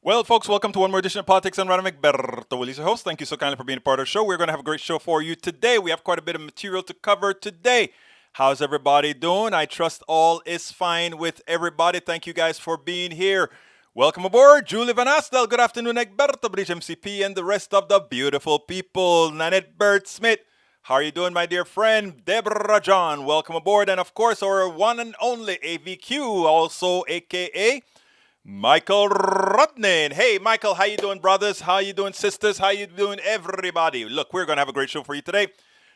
Well, folks, welcome to one more edition of Politics and Random. Egberto Willis, your host. Thank you so kindly for being a part of the show. We're going to have a great show for you today. We have quite a bit of material to cover today. How's everybody doing? I trust all is fine with everybody. Thank you guys for being here. Welcome aboard, Julie Van Astel. Good afternoon, Egberto Bridge MCP, and the rest of the beautiful people. Nanette Bird Smith. How are you doing, my dear friend? Deborah John, welcome aboard. And of course, our one and only AVQ, also AKA Michael Rudnin. Hey, Michael, how you doing, brothers? How you doing, sisters? How you doing, everybody? Look, we're going to have a great show for you today.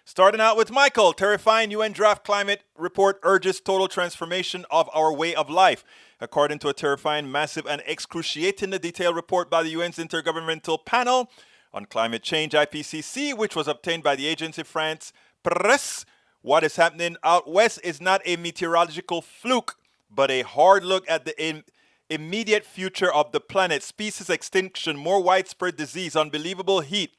Starting out with Michael. Terrifying UN draft climate report urges total transformation of our way of life. According to a terrifying, massive, and excruciatingly detailed report by the UN's Intergovernmental Panel on Climate Change, IPCC, which was obtained by the agency France Presse, what is happening out west is not a meteorological fluke, but a hard look at the immediate future of the planet. Species extinction, more widespread disease, unbelievable heat,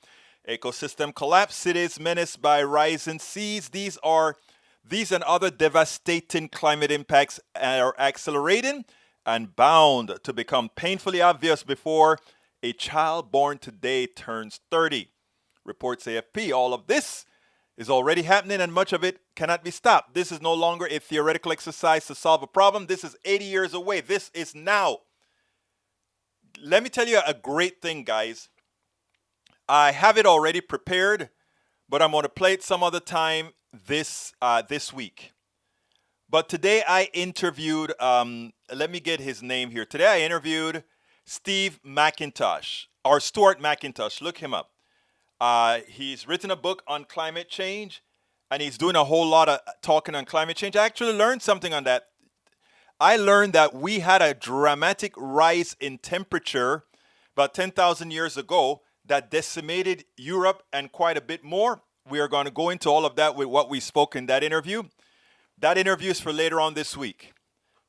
ecosystem collapse, cities menaced by rising seas. These and other devastating climate impacts are accelerating and bound to become painfully obvious before a child born today turns 30. Reports AFP. All of this is already happening, and much of it cannot be stopped. This is no longer a theoretical exercise to solve a problem. This is 80 years away. This is now. Let me tell you a great thing, guys. I have it already prepared, but I'm going to play it some other time this week. But today I interviewed, let me get his name here. Today I interviewed Steve McIntosh, or Stuart McIntosh. Look him up. He's written a book on climate change, and he's doing a whole lot of talking on climate change. I actually learned something on that. I learned that we had a dramatic rise in temperature about 10,000 years ago that decimated Europe and quite a bit more. We are going to go into all of that with what we spoke in that interview. That interview is for later on this week.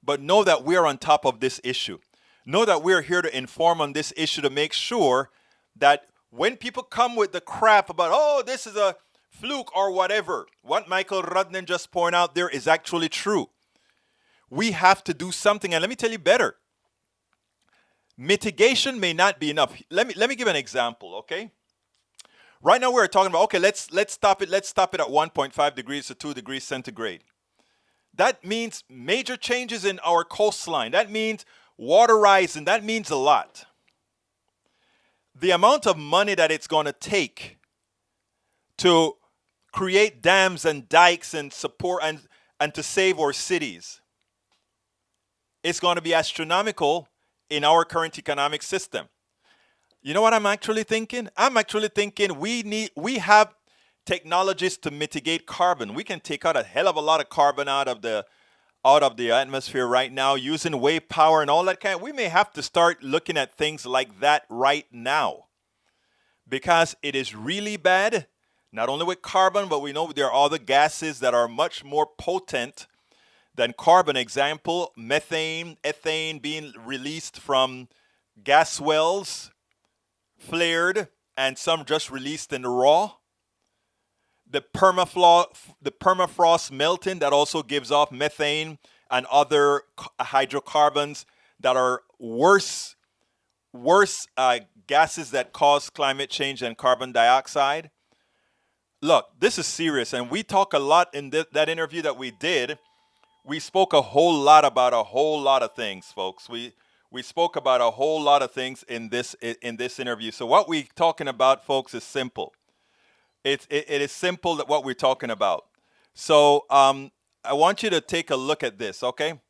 But know that we are on top of this issue. Know that we're here to inform on this issue to make sure that when people come with the crap about, oh, this is a fluke or whatever, what Michael Rudnin just pointed out there is actually true. We have to do something. And let me tell you better. Mitigation may not be enough. Let me give an example, okay? Right now we're talking about, okay, let's stop it. Let's stop it at 1.5 degrees to 2 degrees centigrade. That means major changes in our coastline. That means water rising. That means a lot. The amount of money that it's going to take to create dams and dikes and support and to save our cities is going to be astronomical in our current economic system. You know what I'm actually thinking? I'm actually thinking we have technologies to mitigate carbon. We can take out a hell of a lot of carbon out of the atmosphere right now using wave power and all that kind. We may have to start looking at things like that right now, because it is really bad, not only with carbon, but we know there are other gases that are much more potent than carbon. Example, methane, ethane being released from gas wells, flared, and some just released in the raw. The permafrost melting that also gives off methane and other hydrocarbons that are worse gases that cause climate change than carbon dioxide. Look, this is serious, and we talk a lot in that interview that we did. We spoke a whole lot about a whole lot of things, folks. We spoke about a whole lot of things in this interview. So what we're talking about, folks, is simple. It is simple that what we're talking about. So I want you to take a look at this, okay?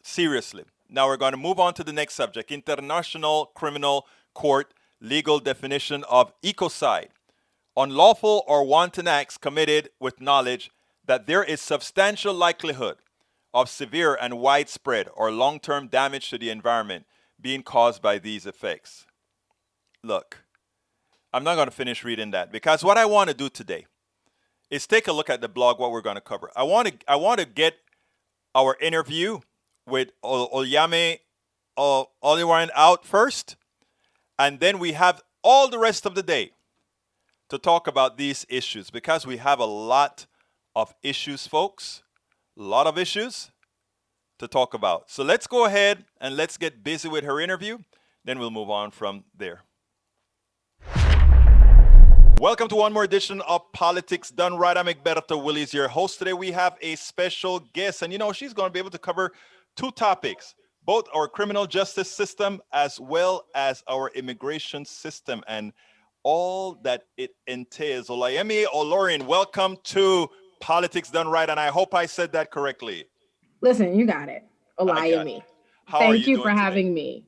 Seriously. Now we're going to move on to the next subject. International Criminal Court legal definition of ecocide. Unlawful or wanton acts committed with knowledge that there is substantial likelihood of severe and widespread or long-term damage to the environment being caused by these effects. Look. I'm not going to finish reading that, because what I want to do today is take a look at the blog, what we're going to cover. I want to get our interview with Olayemi Olurin out first, and then we have all the rest of the day to talk about these issues, because we have a lot of issues, folks. A lot of issues to talk about. So let's go ahead and let's get busy with her interview. Then we'll move on from there. Welcome to one more edition of Politics Done Right. I'm Egberto Willies, your host. Today we have a special guest, and she's going to be able to cover two topics, both our criminal justice system as well as our immigration system and all that it entails. Olayemi Olurin, welcome to Politics Done Right, and I hope I said that correctly. Listen, you got it. I got it. Olayemi. How are Thank you you for doing today? having me.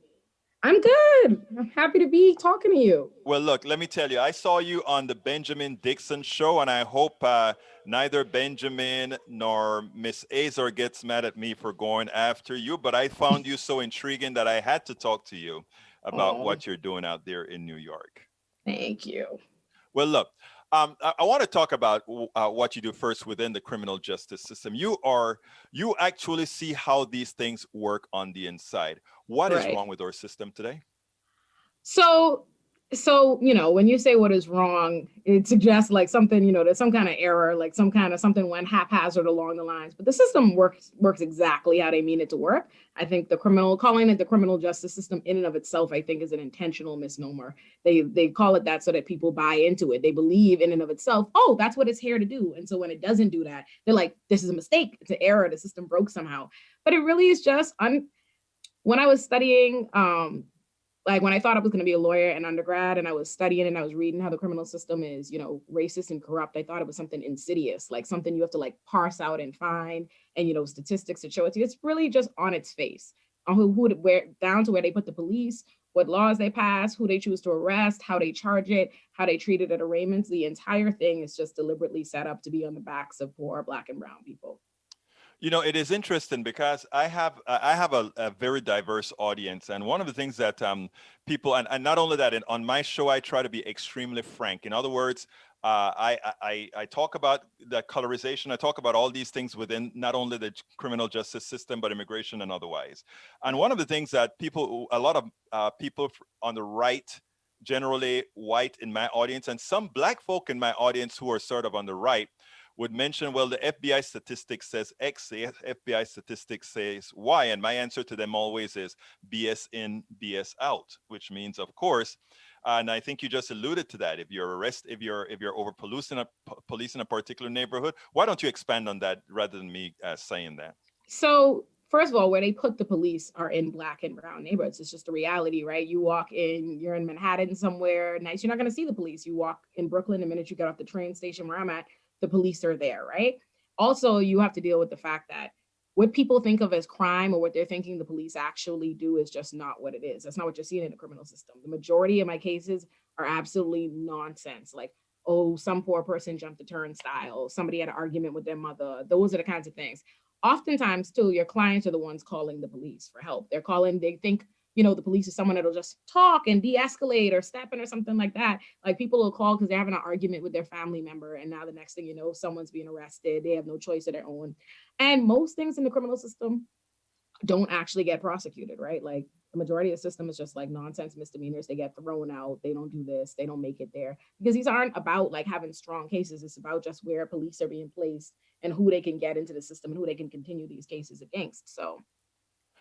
I'm good. I'm happy to be talking to you. Well, look, let me tell you, I saw you on the Benjamin Dixon show, and I hope neither Benjamin nor Miss Azar gets mad at me for going after you, but I found you so intriguing that I had to talk to you about Oh, what you're doing out there in New York. thank you. Well, look, I want to talk about what you do first within the criminal justice system. You actually see how these things work on the inside. What is Right. wrong with our system today? So, when you say what is wrong, it suggests like something, there's some kind of error, like something went haphazard along the lines. But the system works exactly how they mean it to work. I think calling it the criminal justice system in and of itself, I think, is an intentional misnomer. They call it that so that people buy into it. They believe in and of itself, oh, that's what it's here to do. And so when it doesn't do that, they're like, this is a mistake. It's an error. The system broke somehow. But it really is just when I was studying, like when I thought I was going to be a lawyer in undergrad and I was studying and I was reading how the criminal system is, racist and corrupt, I thought it was something insidious, like something you have to like parse out and find and, statistics to show it to you. It's really just on its face, on where down to where they put the police, what laws they pass, who they choose to arrest, how they charge it, how they treat it at arraignments. The entire thing is just deliberately set up to be on the backs of poor Black and brown people. It is interesting because I have a very diverse audience, and one of the things that people and not only that, on my show I try to be extremely frank. In other words, I talk about the colorization. I talk about all these things within not only the criminal justice system but immigration and otherwise. And one of the things that a lot of people on the right, generally white in my audience, and some Black folk in my audience who are sort of on the right, would mention, well, the FBI statistics says X, the FBI statistics says Y, and my answer to them always is BS in, BS out, which means, of course, and I think you just alluded to that. If you're over policing a particular neighborhood, why don't you expand on that rather than me saying that? So first of all, where they put the police are in Black and brown neighborhoods. It's just a reality, right? You're in Manhattan somewhere nice, you're not going to see the police. You walk in Brooklyn, the minute you get off the train station where I'm at, the police are there, right? Also, you have to deal with the fact that what people think of as crime or what they're thinking the police actually do is just not what it is. That's not what you're seeing in the criminal system. The majority of my cases are absolutely nonsense. Like, oh, some poor person jumped a turnstile, somebody had an argument with their mother. Those are the kinds of things. Oftentimes, too, your clients are the ones calling the police for help. They think, the police is someone that'll just talk and de-escalate or step in or something like that. Like people will call because they're having an argument with their family member. And now the next thing you know, someone's being arrested. They have no choice of their own. And most things in the criminal system don't actually get prosecuted, right? Like the majority of the system is just like nonsense misdemeanors. They get thrown out. They don't do this. They don't make it there because these aren't about like having strong cases. It's about just where police are being placed and who they can get into the system and who they can continue these cases against. So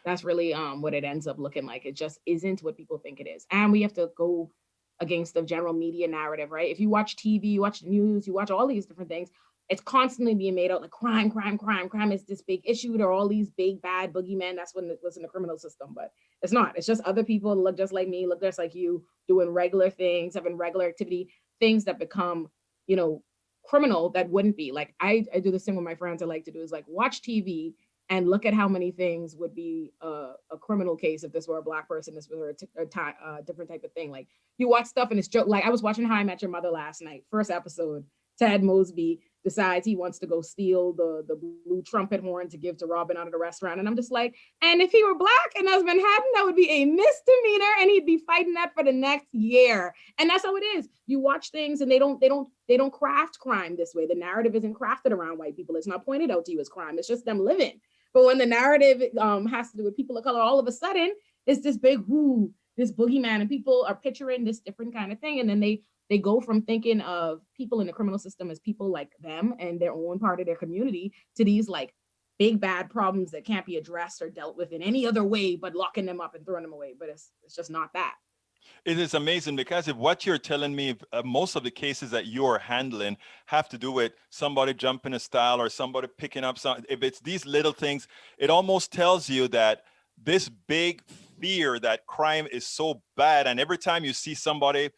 that's really what it ends up looking like. It just isn't what people think it is. And we have to go against the general media narrative, right? If you watch TV, you watch the news, you watch all these different things, it's constantly being made out like crime is this big issue. There are all these big bad boogeymen. That's when it was in the criminal system, but it's not. It's just other people look just like me, look just like you, doing regular things, having regular activity, things that become, criminal that wouldn't be. Like I do this thing with my friends. I like to do is like watch TV and look at how many things would be a criminal case if this were a Black person, this were a different type of thing. Like you watch stuff and it's joke. Like I was watching How I Met Your Mother last night, first episode. Ted Mosby decides he wants to go steal the blue trumpet horn to give to Robin out of the restaurant. And I'm just like, and if he were Black and that was Manhattan, that would be a misdemeanor and he'd be fighting that for the next year. And that's how it is. You watch things and they don't craft crime this way. The narrative isn't crafted around white people. It's not pointed out to you as crime. It's just them living. But when the narrative has to do with people of color, all of a sudden it's this big this boogeyman, and people are picturing this different kind of thing. And then they go from thinking of people in the criminal system as people like them and their own part of their community to these like big bad problems that can't be addressed or dealt with in any other way but locking them up and throwing them away. But it's just not that. It is amazing because if what you're telling me, most of the cases that you're handling have to do with somebody jumping a style or somebody picking up some, if it's these little things, it almost tells you that this big fear that crime is so bad. And every time you see somebody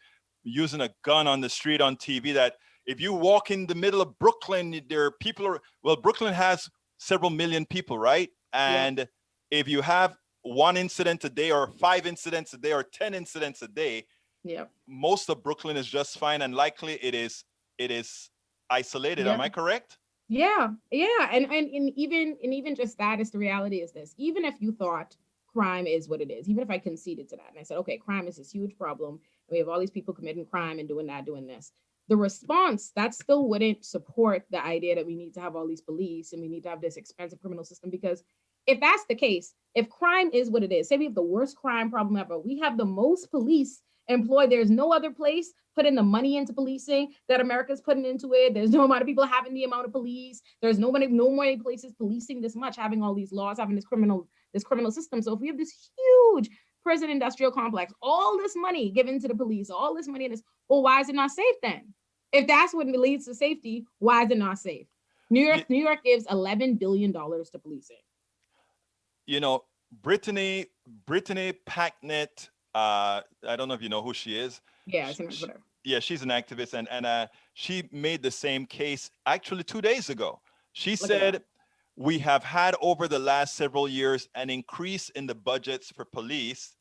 using a gun on the street on TV, that if you walk in the middle of Brooklyn, there are people are, well, Brooklyn has several million people, right? And Yep. if you have one incident a day or 5 incidents a day or 10 incidents a day, Yep. most of Brooklyn is just fine, and likely it is isolated. Am Yep. I correct? Yeah, yeah, and even just that is the reality is this. Even if you thought crime is what it is, even if I conceded to that and I said, okay, crime is this huge problem, and we have all these people committing crime and doing that, doing this, the response that still wouldn't support the idea that we need to have all these police and we need to have this expensive criminal system. Because if that's the case, if crime is what it is, say we have the worst crime problem ever, we have the most police employed. There's no other place putting the money into policing that America's putting into it. There's no amount of people having the amount of police. There's no more places policing this much, having all these laws, having this criminal system. So if we have this huge prison industrial complex, all this money given to the police, all this money in this, well, why is it not safe then? If that's what leads to safety, why is it not safe? New York gives $11 billion to policing. You know, Brittany Packnett. I don't know if you know who she is. Yeah, it's whatever. Yeah, she's an activist, and she made the same case actually 2 days ago. She said we have had over the last several years an increase in the budgets for police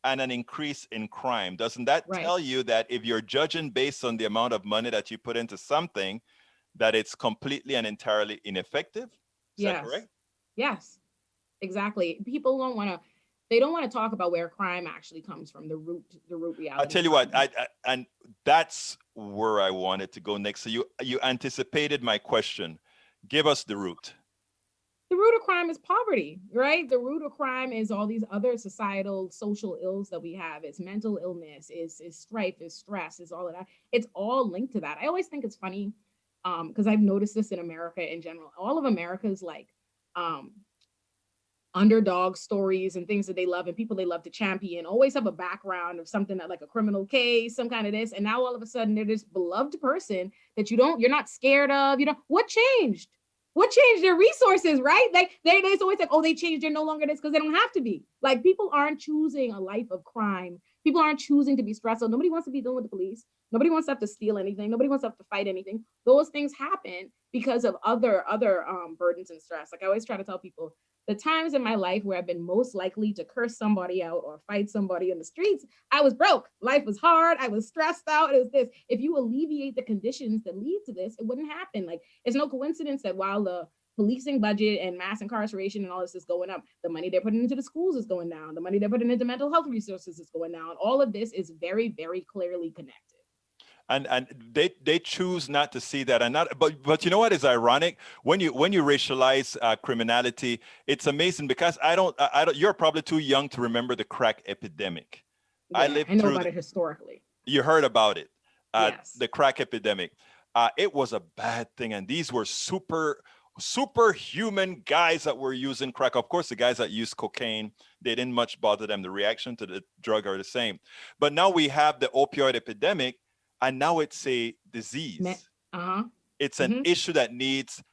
and an increase in crime. Doesn't that tell you that if you're judging based on the amount of money that you put into something, that it's completely and entirely ineffective? Is that correct? Yes, exactly. People don't want to. They don't want to talk about where crime actually comes from, the root reality. I'll tell you what, and that's where I wanted to go next. So you anticipated my question. Give us the root. The root of crime is poverty, right? The root of crime is all these other societal, social ills that we have. It's mental illness, is strife, is stress, is all of that. It's all linked to that. I always think it's funny, because I've noticed this in America in general. All of America's like underdog stories and things that they love and people they love to champion always have a background of something that, like a criminal case, some kind of this, and now all of a sudden they're this beloved person that you're not scared of. What changed? What changed? Their resources, right? Like there's always like, oh, they changed, they're no longer this, because they don't have to be. Like, people aren't choosing a life of crime. People aren't choosing to be stressful. Nobody wants to be dealing with the police. Nobody wants to have to steal anything. Nobody wants to have to fight anything. Those things happen because of other burdens and stress. Like, I always try to tell people, the times in my life where I've been most likely to curse somebody out or fight somebody in the streets, I was broke. Life was hard. I was stressed out. It was this. If you alleviate the conditions that lead to this, it wouldn't happen. Like, it's no coincidence that while the policing budget and mass incarceration and all this is going up, the money they're putting into the schools is going down. The money they're putting into mental health resources is going down. All of this is very, very clearly connected. And they choose not to see that, and not. But you know what is ironic? When you racialize criminality, it's amazing because I don't. You're probably too young to remember the crack epidemic. Yeah, I know about it historically. You heard about it. Yes. The crack epidemic. It was a bad thing, and these were superhuman guys that were using crack. Of course, the guys that use cocaine, they didn't much bother them. The reaction to the drug are the same. But now we have the opioid epidemic. And now it's a disease. It's an issue that needs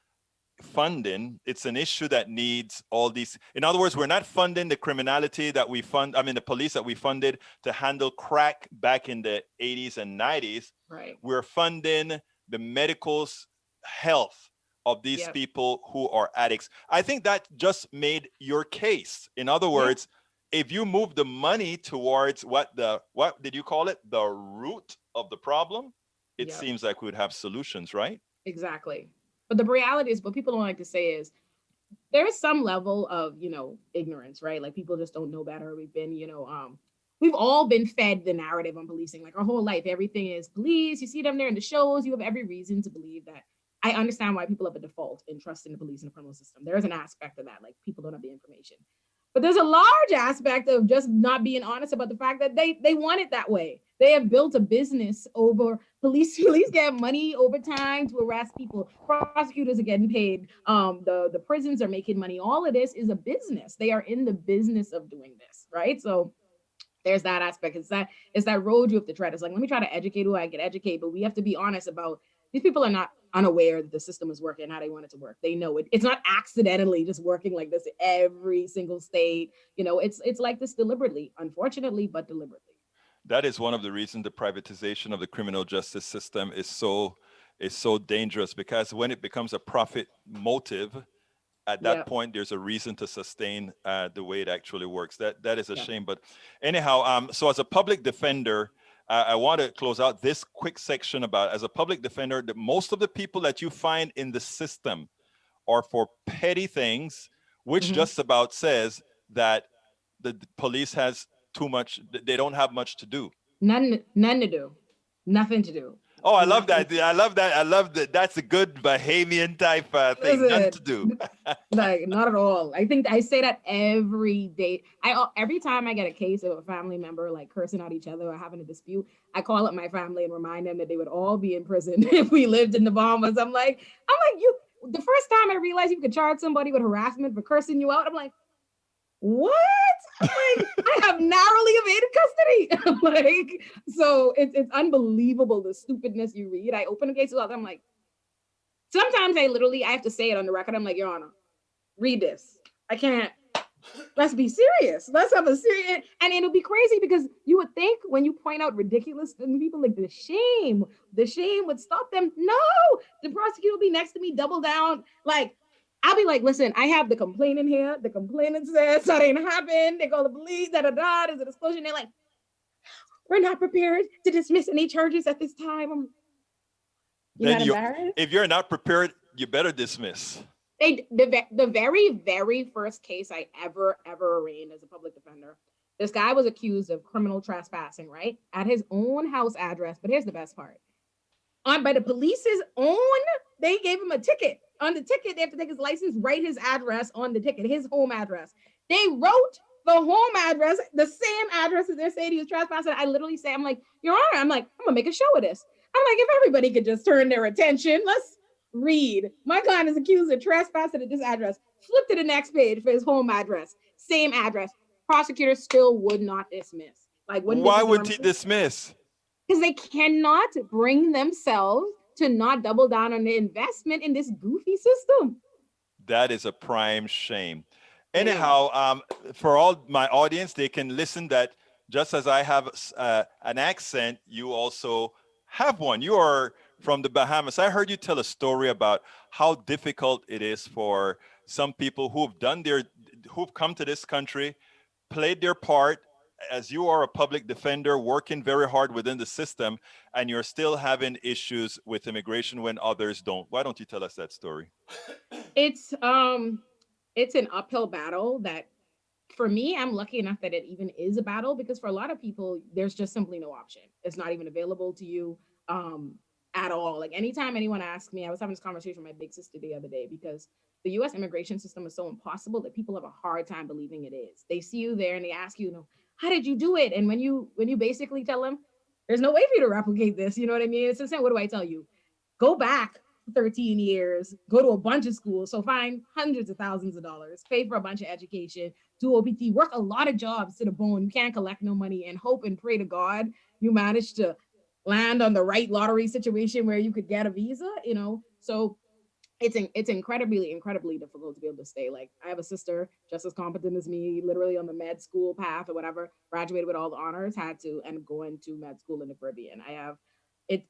funding. It's an issue that needs all these. In other words, we're not funding the criminality that we the police that we funded to handle crack back in the 80s and 90s. Right. We're funding the medical health of these people who are addicts. I think that just made your case. In other words, if you move the money towards what did you call it? The root of the problem, it seems like we would have solutions, right? Exactly. But the reality is, what people don't like to say is, there is some level of, ignorance, right? Like, people just don't know better. We've all been fed the narrative on policing, like, our whole life. Everything is police. You see them there in the shows. You have every reason to believe that. I understand why people have a default in trusting the police and the criminal system. There's an aspect of that, like, people don't have the information. But there's a large aspect of just not being honest about the fact that they want it that way. They have built a business over police. Police get money over time to arrest people. Prosecutors are getting paid. The prisons are making money. All of this is a business. They are in the business of doing this, right? So there's that aspect. It's that road you have to tread. It's like, let me try to educate who I can educate, but we have to be honest about these people are not unaware that the system is working how they want it to work. They know it. It's not accidentally just working like this every single state. It's like this deliberately, unfortunately, but deliberately. That is one of the reasons the privatization of the criminal justice system is so dangerous, because when it becomes a profit motive, at Yeah. that point there's a reason to sustain the way it actually works. That is a Yeah. shame. But anyhow, so as a public defender, I want to close out this quick section about, as a public defender, that most of the people that you find in the system are for petty things, which Mhm. just about says that the police has too much, they don't have much to do. None to do. Nothing to do. Oh, I love Nothing. that. I love that. I love that. That's a good Bahamian type thing. None to Listen, do. like not at all. I think I say that every day. Every time I get a case of a family member like cursing at each other or having a dispute, I call up my family and remind them that they would all be in prison if we lived in the Bahamas. I'm like, you. The first time I realized you could charge somebody with harassment for cursing you out, I'm like, what? I'm like, I have narrowly evaded custody. Like, so it's unbelievable the stupidness you read. I open a case up, I'm like, sometimes I have to say it on the record. I'm like, Your Honor, read this. I can't. Let's be serious. Let's have a serious. And it'll be crazy because you would think when you point out ridiculous people, like the shame would stop them. No, the prosecutor will be next to me, double down. Like, I'll be like, listen, I have the complainant here. The complainant says that ain't happened. They call the police. There's a disclosure. And they're like, we're not prepared to dismiss any charges at this time. You're Then not you, embarrassed? if you're not prepared, you better dismiss. The very first case I ever arraigned as a public defender, this guy was accused of criminal trespassing, right, at his own house address. But here's the best part: by the police's own, they gave him a ticket. On the ticket, they have to take his license, write his address on the ticket, his home address. They wrote the home address, the same address as they're saying he was trespassing. I literally say, I'm like, Your Honor, I'm gonna make a show of this. I'm like, if everybody could just turn their attention, let's read. My client is accused of trespassing at this address. Flip to the next page for his home address, same address. Prosecutor still would not dismiss. Like, Why would he dismiss? Because they cannot bring themselves to not double down on the investment in this goofy system. That is a prime shame. I know. Anyhow, for all my audience, they can listen that just as I have an accent, you also have one. You are from the Bahamas. I heard you tell a story about how difficult it is for some people who've come to this country, played their part, as you are a public defender working very hard within the system, and you're still having issues with immigration when others don't. Why don't you tell us that story? It's an uphill battle that, for me, I'm lucky enough that it even is a battle, because for a lot of people, there's just simply no option. It's not even available to you at all. Like, anytime anyone asks me, I was having this conversation with my big sister the other day, because the US immigration system is so impossible that people have a hard time believing it is. They see you there and they ask you, how did you do it? And when you basically tell them, there's no way for you to replicate this, you know what I mean? It's the same. What do I tell you? Go back 13 years, go to a bunch of schools, so find hundreds of thousands of dollars, pay for a bunch of education, do OPT, work a lot of jobs to the bone. You can't collect no money, and hope and pray to God you manage to land on the right lottery situation where you could get a visa. So it's incredibly difficult to be able to stay. Like, I have a sister just as competent as me, literally on the med school path or whatever, graduated with all the honors, had to end up going to med school in the Caribbean.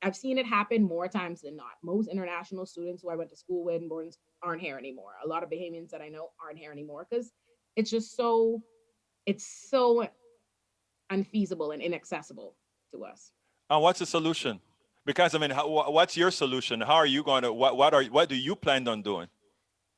I've seen it happen more times than not. Most international students who I went to school with and born aren't here anymore. A lot of Bahamians that I know aren't here anymore because it's so unfeasible and inaccessible to us. And what's the solution? Because I mean, what's your solution? How are you going to? What do you plan on doing?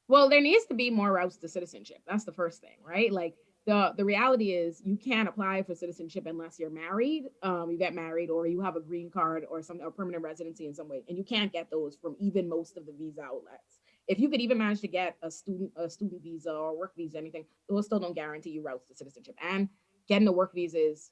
Well, there needs to be more routes to citizenship. That's the first thing, right? Like, the reality is you can't apply for citizenship unless you're married. You get married, or you have a green card or permanent residency in some way, and you can't get those from even most of the visa outlets. If you could even manage to get a student visa or work visa, anything, those still don't guarantee you routes to citizenship. And getting a work visa is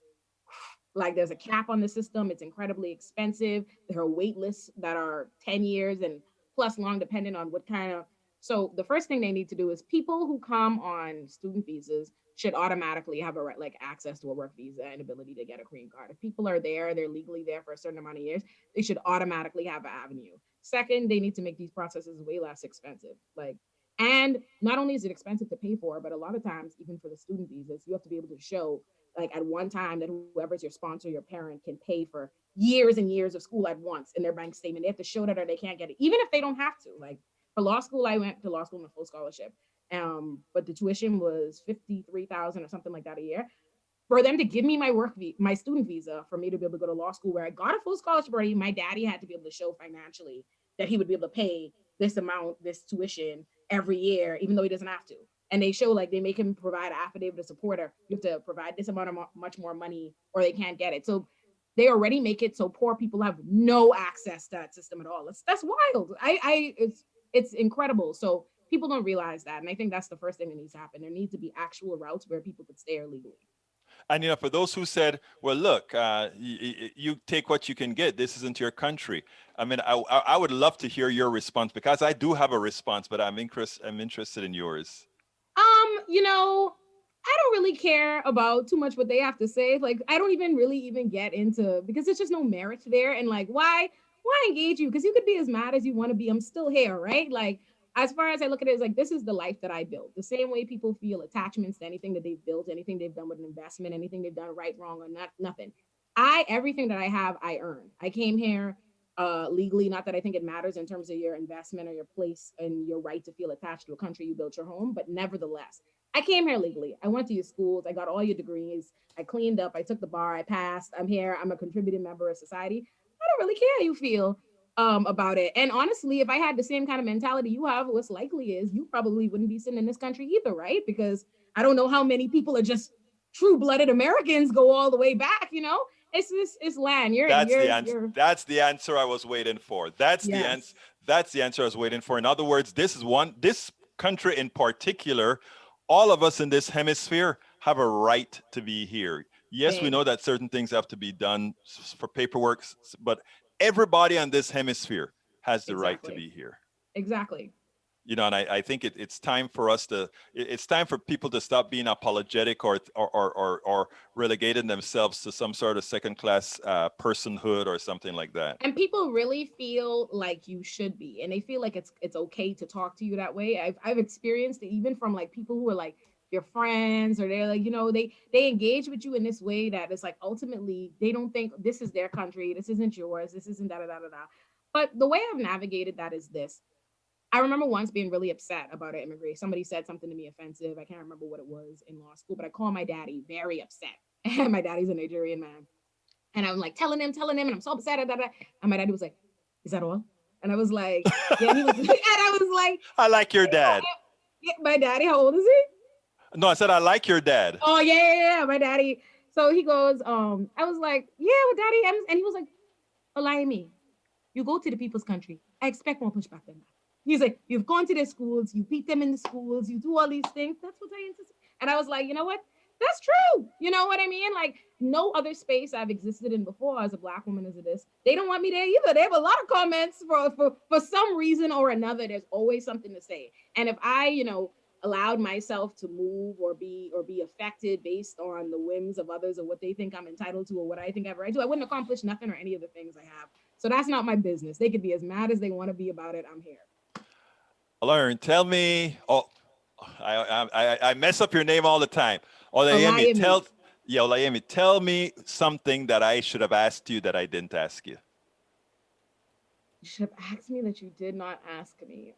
Like there's a cap on the system. It's incredibly expensive. There are wait lists that are 10 years and plus long, depending on what kind of. So the first thing they need to do is people who come on student visas should automatically have a like access to a work visa and ability to get a green card. If people are there, they're legally there for a certain amount of years, they should automatically have an avenue. Second, they need to make these processes way less expensive. Like, and not only is it expensive to pay for, but a lot of times, even for the student visas, you have to be able to show like at one time that whoever's your sponsor, your parent can pay for years and years of school at once in their bank statement. They have to show that or they can't get it, even if they don't have to. Like for law school, I went to law school on a full scholarship. But the tuition was 53,000 or something like that a year. For them to give me my my student visa for me to be able to go to law school where I got a full scholarship already, my daddy had to be able to show financially that he would be able to pay this amount, this tuition every year, even though he doesn't have to. And they show like they make him provide an affidavit of support, or you have to provide this amount of much more money or they can't get it. So they already make it so poor people have no access to that system at all. That's wild. It's incredible. So people don't realize that. And I think that's the first thing that needs to happen. There needs to be actual routes where people could stay here legally. And for those who said, "Well, look, you take what you can get. This isn't your country." I mean, I would love to hear your response because I do have a response, but I'm interested in yours. I don't really care about too much what they have to say. Like, I don't even really even get into because there's just no merit there. And like, why engage you? Because you could be as mad as you want to be. I'm still here, right? Like, as far as I look at it, it's like this is the life that I built. The same way people feel attachments to anything that they've built, anything they've done with an investment, anything they've done right, wrong, or not, nothing. Everything that I have, I earned. I came here legally. Not that I think it matters in terms of your investment or your place and your right to feel attached to a country you built your home, but nevertheless, I came here legally. I went to your schools. I got all your degrees. I cleaned up. I took the bar. I passed. I'm here. I'm a contributing member of society. I don't really care how you feel about it. And honestly, if I had the same kind of mentality you have, what's likely is you probably wouldn't be sitting in this country either, right? Because I don't know how many people are just true-blooded Americans go all the way back. It's land. That's the answer I was waiting for. That's the answer. That's the answer I was waiting for. In other words, this country in particular, all of us in this hemisphere have a right to be here. Yes, we know that certain things have to be done for paperwork, but everybody on this hemisphere has the right to be here. Exactly. And I think it's time for it's time for people to stop being apologetic or relegating themselves to some sort of second-class personhood or something like that. And people really feel like you should be, and they feel like it's okay to talk to you that way. I've experienced it even from like people who are like your friends, or they're like, they engage with you in this way that it's like ultimately they don't think this is their country, this isn't yours, this isn't da da da da da. But the way I've navigated that is this. I remember once being really upset about an immigration. Somebody said something to me offensive. I can't remember what it was in law school, but I called my daddy very upset. And my daddy's a Nigerian man. And I'm like telling him, and I'm so upset. And my daddy was like, "Is that all?" And I was like, yeah. And he was, and I was like, I like your dad. Yeah, my daddy, how old is he? No, I said I like your dad. Oh yeah, my daddy. So he goes, I was like, yeah, well, daddy, and he was like, Olayemi, you go to the people's country. I expect more pushback than that. He's like, you've gone to their schools, you beat them in the schools, you do all these things. That's what I anticipate. And I was like, you know what? That's true. You know what I mean? Like, no other space I've existed in before as a Black woman as it is. They don't want me there either. They have a lot of comments for some reason or another. There's always something to say. And if I, allowed myself to move or be affected based on the whims of others or what they think I'm entitled to or what I think I have a right to, I wouldn't accomplish nothing or any of the things I have. So that's not my business. They could be as mad as they want to be about it. I'm here. Olurin, tell me. Oh, I mess up your name all the time. Olayemi, Olayemi, tell me something that I should have asked you that I didn't ask you. You should have asked me that you did not ask me.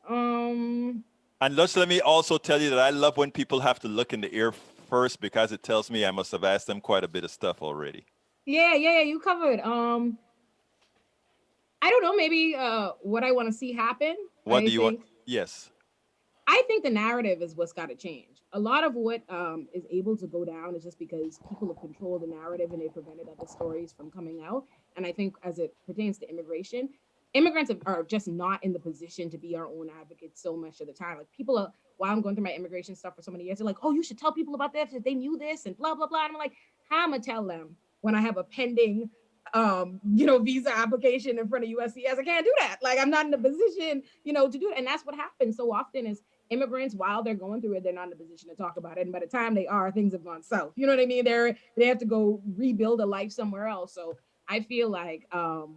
And let me also tell you that I love when people have to look in the ear first because it tells me I must have asked them quite a bit of stuff already. Yeah, you covered. I don't know, maybe what I want to see happen. What do you want? Yes. I think the narrative is what's got to change. A lot of what is able to go down is just because people have controlled the narrative and they prevented other stories from coming out. And I think as it pertains to immigration, immigrants are just not in the position to be our own advocates so much of the time. Like people are, while I'm going through my immigration stuff for so many years, they're like, oh, you should tell people about that if they knew this and blah, blah, blah. And I'm like, how am I tell them when I have a pending visa application in front of USCIS. I can't do that. Like, I'm not in a position, to do it. And that's what happens so often is immigrants, while they're going through it, they're not in a position to talk about it. And by the time they are, things have gone south. You know what I mean? They have to go rebuild a life somewhere else. So I feel like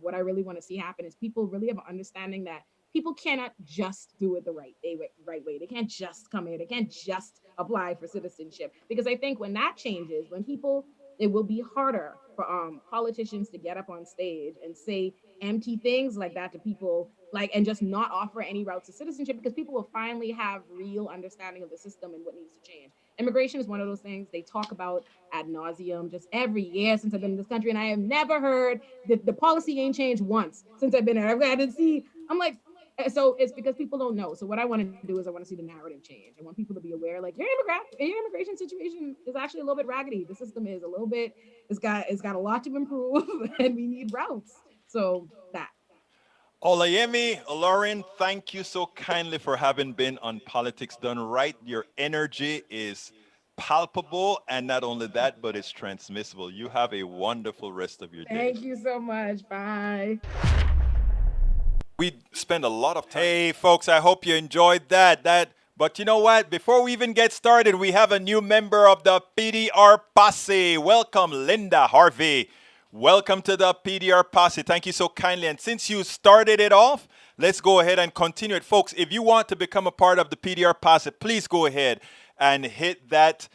what I really want to see happen is people really have an understanding that people cannot just do it the right way. They can't just come here. They can't just apply for citizenship. Because I think when that changes, when people, it will be harder for politicians to get up on stage and say empty things like that to people, like, and just not offer any routes to citizenship, because people will finally have real understanding of the system and what needs to change. Immigration is one of those things they talk about ad nauseum just every year since I've been in this country, and I have never heard that the policy ain't changed once since I've been here. I've had to see. I'm like, so it's because people don't know. So what I want to do is I want to see the narrative change. I want people to be aware, like, your immigration situation is actually a little bit raggedy. The system is a little bit, it's got a lot to improve, and we need routes. So that. Olayemi Olurin, thank you so kindly for having been on Politics Done Right. Your energy is palpable, and not only that, but it's transmissible. You have a wonderful rest of your day. Thank you so much. Bye. We spend a lot of time. Hey, folks, I hope you enjoyed that. But you know what? Before we even get started, we have a new member of the PDR Posse. Welcome, Linda Harvey. Welcome to the PDR Posse. Thank you so kindly. And since you started it off, let's go ahead and continue it. Folks, if you want to become a part of the PDR Posse, please go ahead and hit that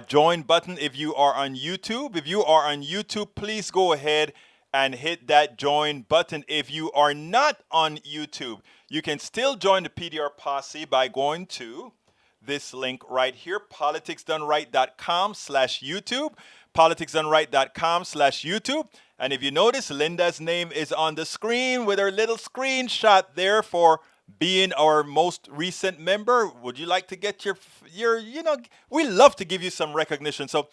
join button if you are on YouTube. If you are on YouTube, please go ahead and hit that join button. If you are not on YouTube, you can still join the PDR Posse by going to this link right here, politicsdoneright.com/YouTube, politicsdoneright.com/YouTube. And if you notice, Linda's name is on the screen with her little screenshot there for being our most recent member. Would you like to get your we love to give you some recognition. So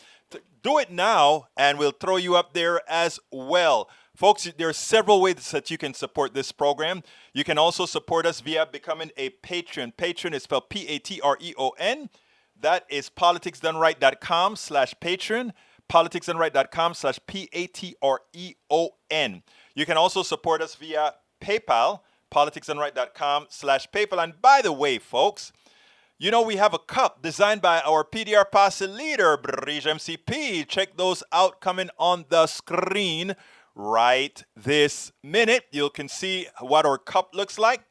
do it now, and we'll throw you up there as well. Folks, there are several ways that you can support this program. You can also support us via becoming a patron. Patron is spelled Patreon. That is politicsdoneright.com/patron, politicsdoneright.com/Patreon. You can also support us via PayPal, politicsdoneright.com/PayPal. And by the way, folks, we have a cup designed by our PDR Posse leader, Brige MCP. Check those out coming on the screen right this minute. You can see what our cup looks like.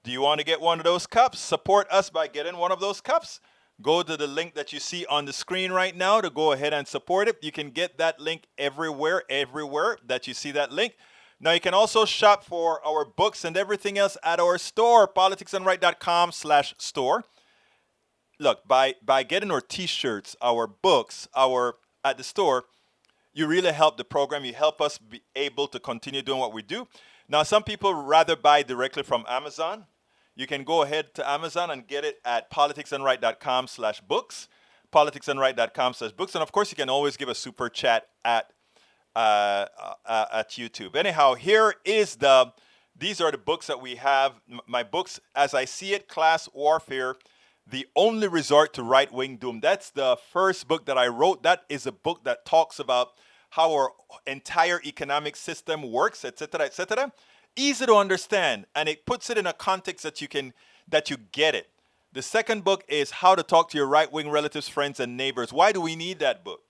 Do you want to get one of those cups? Support us by getting one of those cups. Go to the link that you see on the screen right now to go ahead and support it. You can get that link everywhere that you see that link. Now, you can also shop for our books and everything else at our store, politicsdoneright.com/store. Look, by getting our t-shirts, our books, at the store, you really help the program. You help us be able to continue doing what we do. Now, some people rather buy directly from Amazon. You can go ahead to Amazon and get it at politicsdoneright.com/books, politicsdoneright.com/books. And of course, you can always give a super chat at YouTube. Anyhow, these are the books that we have. My books, as I see it, Class Warfare, The Only Resort to Right-Wing Doom. That's the first book that I wrote. That is a book that talks about how our entire economic system works, etc., etc. Easy to understand, and it puts it in a context that you get it. The second book is How to Talk to Your Right-Wing Relatives, Friends, and Neighbors. Why do we need that book?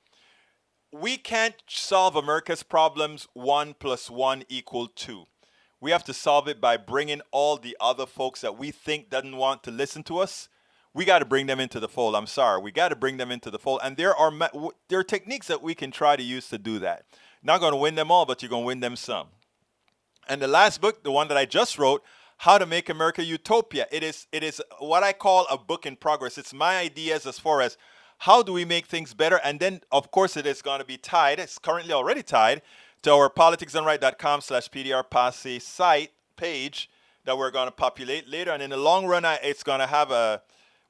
We can't solve America's problems 1 + 1 = 2. We have to solve it by bringing all the other folks that we think doesn't want to listen to us. We got to bring them into the fold. I'm sorry. We got to bring them into the fold. And there are techniques that we can try to use to do that. Not going to win them all, but you're going to win them some. And the last book, the one that I just wrote, How to Make America Utopia. It is what I call a book in progress. It's my ideas as far as how do we make things better. And then, of course, it is going to be tied. It's currently already tied to our politicsdoneright.com/PDR Posse site page that we're going to populate later. And in the long run, it's going to have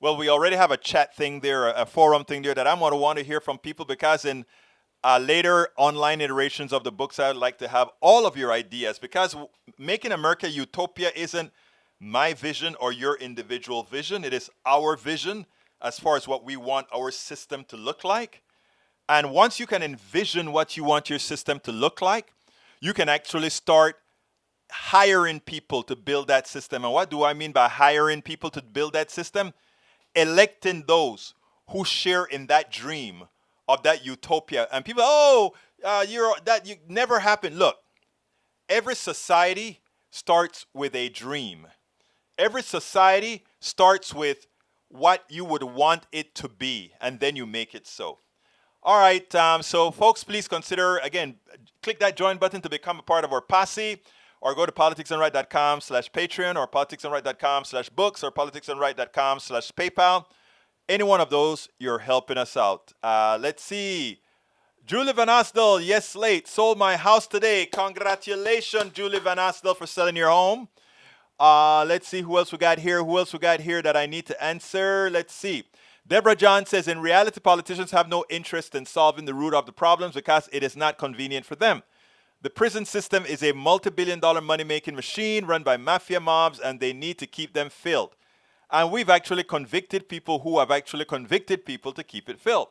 we already have a chat thing there, a forum thing there that I'm going to want to hear from people, because in later online iterations of the books, I'd like to have all of your ideas, because making America utopia isn't my vision or your individual vision. It is our vision as far as what we want our system to look like. And once you can envision what you want your system to look like, you can actually start hiring people to build that system. And what do I mean by hiring people to build that system? Electing those who share in that dream of that utopia. And people, you never happened. Look, every society starts with a dream. Every society starts with what you would want it to be, and then you make it so. All right, so folks, please consider, again, click that join button to become a part of our posse, or go to politicsandright.com/Patreon, or politicsandright.com/books, or politicsandright.com/PayPal. Any one of those, you're helping us out. Let's see. Julie Van Asdel, yes, late. Sold my house today. Congratulations, Julie Van Asdel, for selling your home. Let's see who else we got here. Who else we got here that I need to answer? Let's see. Deborah John says, in reality, politicians have no interest in solving the root of the problems because it is not convenient for them. The prison system is a multi-billion-dollar money-making machine run by mafia mobs, and they need to keep them filled. And we've actually convicted people who have actually convicted people to keep it filled.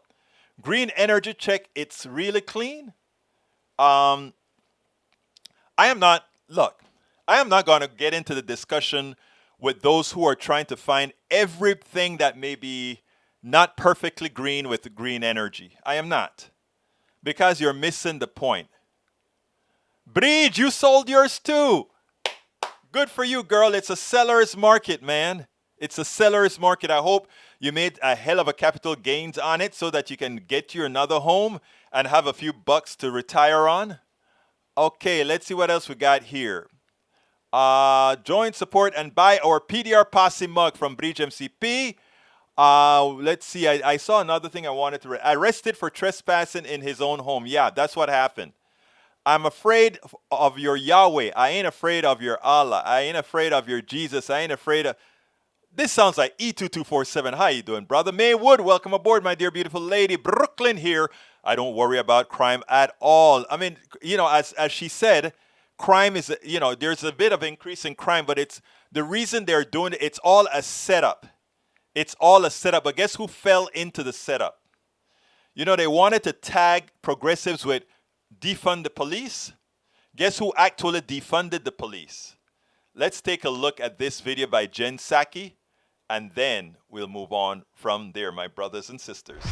Green energy check, it's really clean. I am not going to get into the discussion with those who are trying to find everything that may be not perfectly green with the green energy. I am not. Because you're missing the point. Bridge, you sold yours too. Good for you, girl. It's a seller's market, man. It's a seller's market. I hope you made a hell of a capital gains on it so that you can get you another home and have a few bucks to retire on. Okay, let's see what else we got here. Join, support, and buy our PDR Posse mug from Bridge MCP. Let's see. I saw another thing I wanted to arrested for trespassing in his own home. Yeah, that's what happened. I'm afraid of your Yahweh. I ain't afraid of your Allah. I ain't afraid of your Jesus. I ain't afraid of... This sounds like E2247. How you doing, brother? Maywood, welcome aboard, my dear beautiful lady. Brooklyn here. I don't worry about crime at all. I mean, as she said, crime is, there's a bit of increase in crime, but it's the reason they're doing it, it's all a setup. It's all a setup. But guess who fell into the setup? They wanted to tag progressives with defund the police. Guess who actually defunded the police? Let's take a look at this video by Jen Psaki, and then we'll move on from there, my brothers and sisters.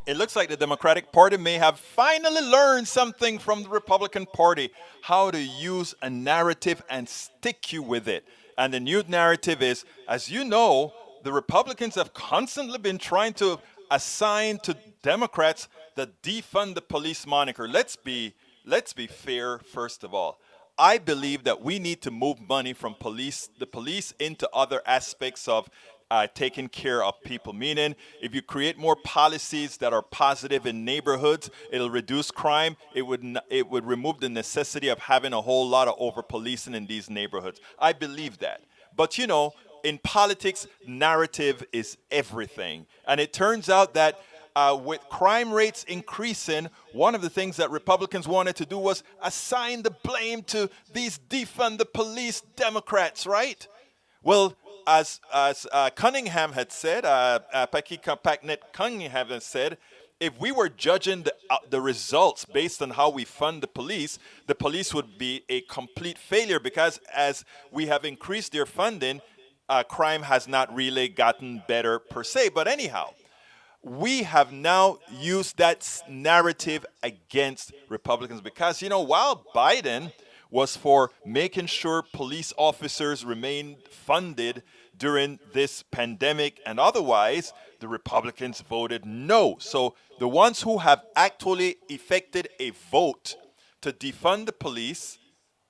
It looks like the Democratic Party may have finally learned something from the Republican Party, how to use a narrative and stick you with it. And the new narrative is, as you know, the Republicans have constantly been trying to assign to Democrats the defund the police moniker. Let's be fair, first of all. I believe that we need to move money from the police into other aspects of taking care of people. Meaning, if you create more policies that are positive in neighborhoods, it'll reduce crime. It would remove the necessity of having a whole lot of over-policing in these neighborhoods. I believe that. But in politics, narrative is everything. And it turns out that with crime rates increasing, one of the things that Republicans wanted to do was assign the blame to these defund the police Democrats, right? Well, as Cunningham had said, Paknet Cunningham had said, if we were judging the results based on how we fund the police would be a complete failure, because as we have increased their funding, crime has not really gotten better per se. But anyhow, we have now used that narrative against Republicans because, while Biden was for making sure police officers remain funded during this pandemic and otherwise, the Republicans voted no. So the ones who have actually effected a vote to defund the police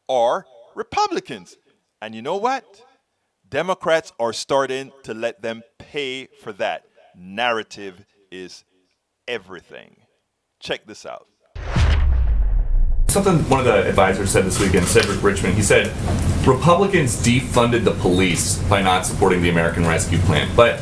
are Republicans. And you know what? Democrats are starting to let them pay for that. Narrative is everything. Check this out. Something one of the advisors said this weekend, Cedric Richmond, he said, Republicans defunded the police by not supporting the American Rescue Plan. But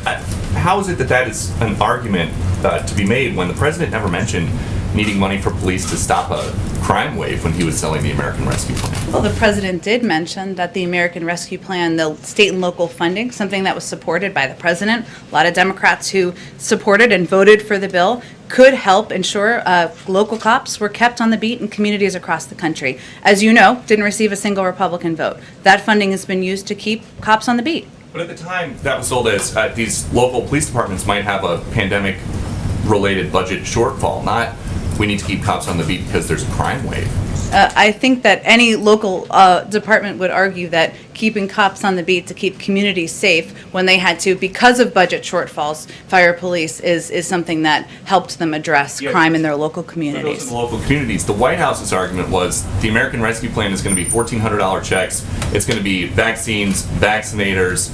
how is it that is an argument to be made when the president never mentioned needing money for police to stop a crime wave when he was selling the American Rescue Plan? Well, the president did mention that the American Rescue Plan, the state and local funding, something that was supported by the president, a lot of Democrats who supported and voted for the bill, could help ensure local cops were kept on the beat in communities across the country. As you know, didn't receive a single Republican vote. That funding has been used to keep cops on the beat. But at the time, that was sold as these local police departments might have a pandemic-related budget shortfall, not we need to keep cops on the beat because there's a crime wave. I think that any local department would argue that keeping cops on the beat to keep communities safe when they had to, because of budget shortfalls, fire police is something that helped them address crime in their local communities. In the local communities, the White House's argument was the American Rescue Plan is going to be $1,400 checks. It's going to be vaccines, vaccinators.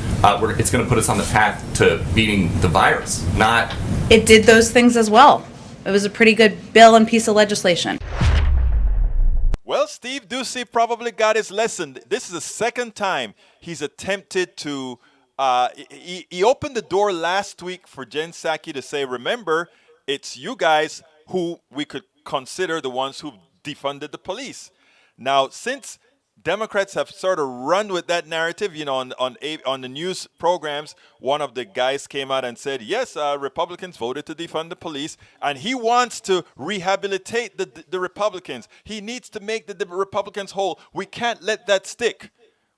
It's going to put us on the path to beating the virus. Not. It did those things as well. It was a pretty good bill and piece of legislation. Well, Steve Doocy probably got his lesson. This is the second time he's attempted to. He opened the door last week for Jen Psaki to say, remember, it's you guys who we could consider the ones who defunded the police. Now, since Democrats have sort of run with that narrative, you know, on the news programs, one of the guys came out and said, yes, Republicans voted to defund the police, and he wants to rehabilitate the Republicans. He needs to make the Republicans whole. We can't let that stick.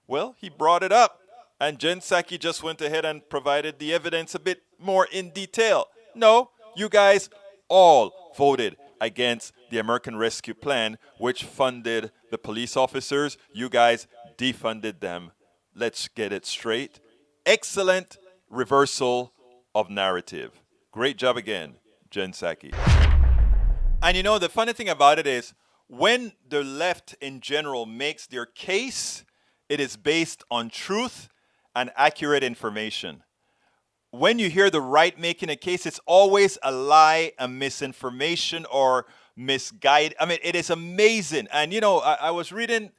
Well, he brought it up, and Jen Psaki just went ahead and provided the evidence a bit more in detail. No, you guys all voted against the American Rescue Plan, which funded the police officers. You guys defunded them. Let's get it straight. Excellent reversal of narrative. Great job again, Jen Psaki. And you know, the funny thing about it is, when the left in general makes their case, it is based on truth and accurate information. When you hear the right making a case, it's always a lie, a misinformation, or misguided. I mean, it is amazing. And, you know, I was reading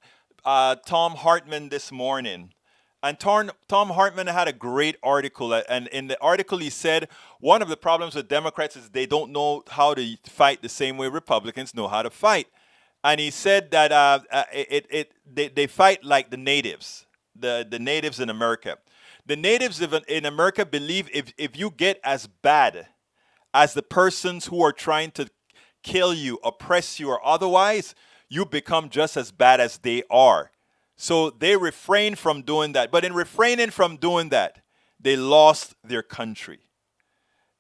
Tom Hartman this morning, and Tom Hartman had a great article. And in the article, he said one of the problems with Democrats is they don't know how to fight the same way Republicans know how to fight. And he said that they fight like the natives, the natives in America. The natives in America believe if you get as bad as the persons who are trying to kill you, oppress you, or otherwise, you become just as bad as they are. So they refrain from doing that. But in refraining from doing that, they lost their country.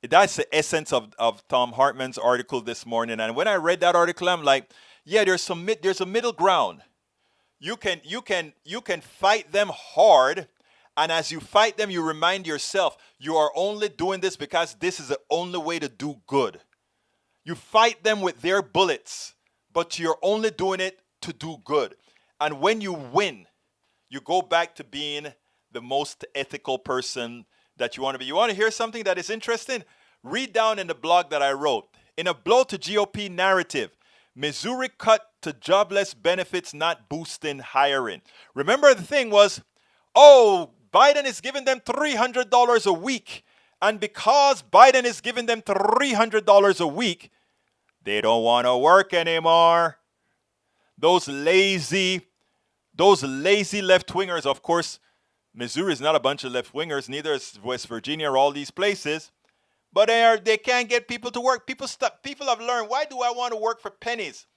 That's the essence of Tom Hartman's article this morning. And when I read that article, I'm like, yeah, there's a middle ground. You can fight them hard. And as you fight them, you remind yourself, you are only doing this because this is the only way to do good. You fight them with their bullets, but you're only doing it to do good. And when you win, you go back to being the most ethical person that you want to be. You want to hear something that is interesting? Read down in the blog that I wrote. In a blow to GOP narrative, Missouri cut to jobless benefits not boosting hiring. Remember, the thing was, oh, Biden is giving them $300 a week. And because Biden is giving them $300 a week, they don't want to work anymore. Those lazy left-wingers, of course, Missouri is not a bunch of left-wingers, neither is West Virginia or all these places. But they can't get people to work. People have learned, why do I want to work for pennies?